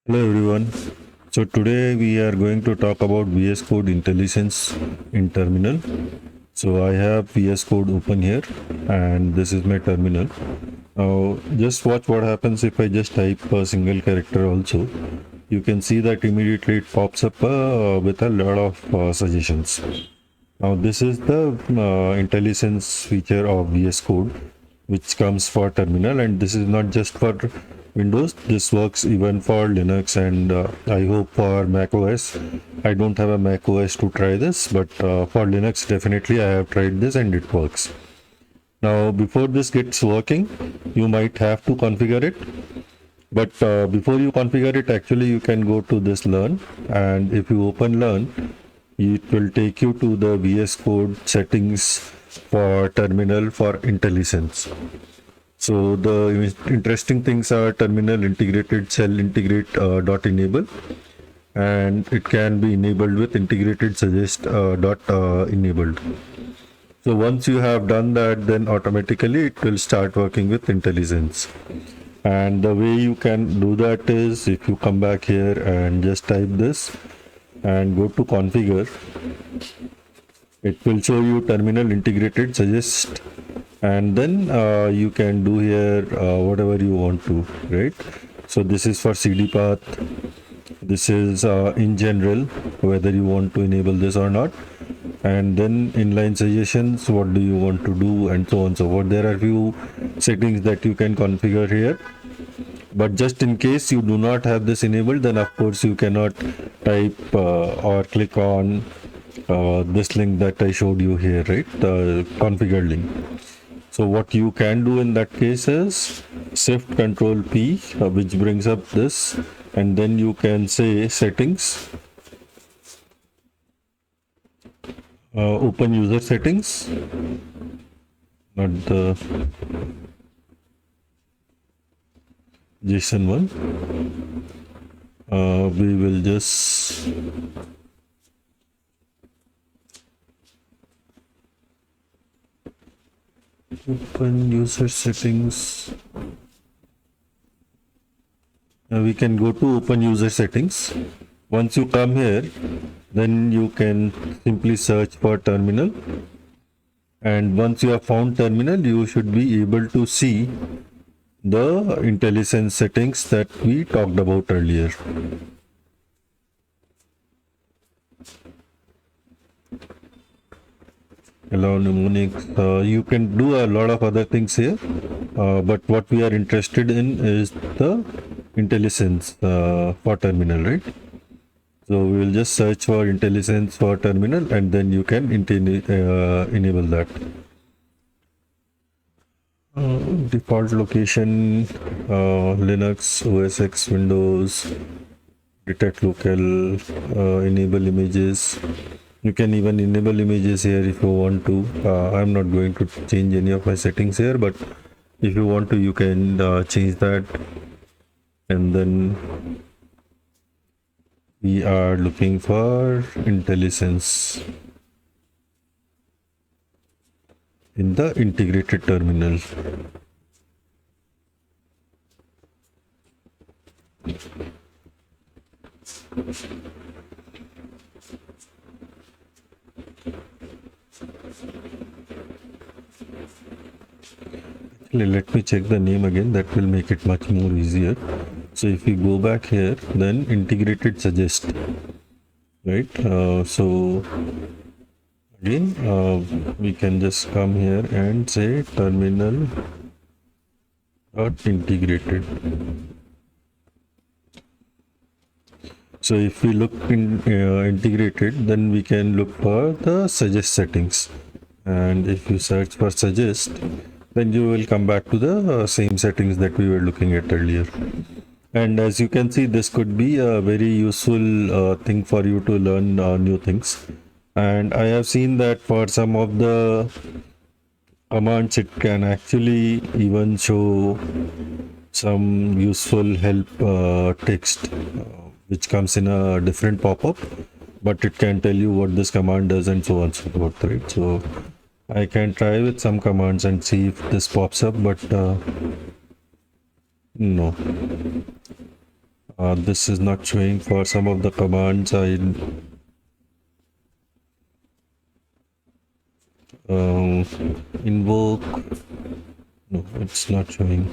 Hello everyone. So today we are going to talk about VS Code Intelligence in terminal. So I have VS Code open here and this is my terminal. Now just watch what happens if I just type a single character also. You can see that immediately it pops up with a lot of suggestions. Now this is the IntelliSense feature of VS Code which comes for terminal, and this is not just for Windows. This works even for Linux and I hope for Mac OS. I don't have a Mac OS to try this, but for Linux definitely I have tried this and it works. Now before this gets working, you might have to configure it, but before you configure it, actually you can go to this learn, and if you open learn, it will take you to the VS Code settings for terminal for IntelliSense. So the interesting things are terminal integrated cell integrate dot enable, and it can be enabled with integrated suggest dot enabled. So once you have done that, then automatically it will start working with IntelliSense. And the way you can do that is if you come back here and just type this and go to configure, it will show you terminal integrated suggest, and then you can do here whatever you want to, right? So this is for CD path, this is in general whether you want to enable this or not, and then inline suggestions, what do you want to do, and so on and so forth. There are few settings that you can configure here, but just in case you do not have this enabled, then of course you cannot type or click on this link that I showed you here, right? The configure link. So what you can do in that case is shift control P, which brings up this, and then you can say settings, open user settings, not the JSON one. We will just open user settings. We can go to open user settings. Once you come here, then you can simply search for terminal, and once you have found terminal, you should be able to see the IntelliSense settings that we talked about earlier. Hello mnemonic. You can do a lot of other things here, but what we are interested in is the IntelliSense for terminal, right? So we will just search for IntelliSense for terminal, and then you can enable that. Default location, Linux, OS X, Windows, detect local, enable images. You can even enable images here if you want to. I'm not going to change any of my settings here, but if you want to, you can change that. And then we are looking for IntelliSense in the integrated terminal. Let me check the name again, that will make it much more easier. So if we go back here, then integrated suggest, right? So again, we can just come here and say terminal dot integrated. So if we look in integrated, then we can look for the suggest settings, and if you search for suggest, then you will come back to the same settings that we were looking at earlier. And as you can see, this could be a very useful thing for you to learn new things. And I have seen that for some of the commands, it can actually even show some useful help text, which comes in a different pop-up, but it can tell you what this command does and so on and so forth, right? So I can try with some commands and see if this pops up, but no. This is not showing for some of the commands. I invoke. No, it's not showing.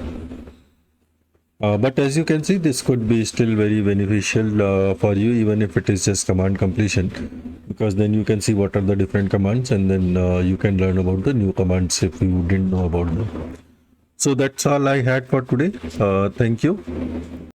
But as you can see, this could be still very beneficial for you, even if it is just command completion, because then you can see what are the different commands, and then you can learn about the new commands if you didn't know about them. So that's all I had for today. Thank you.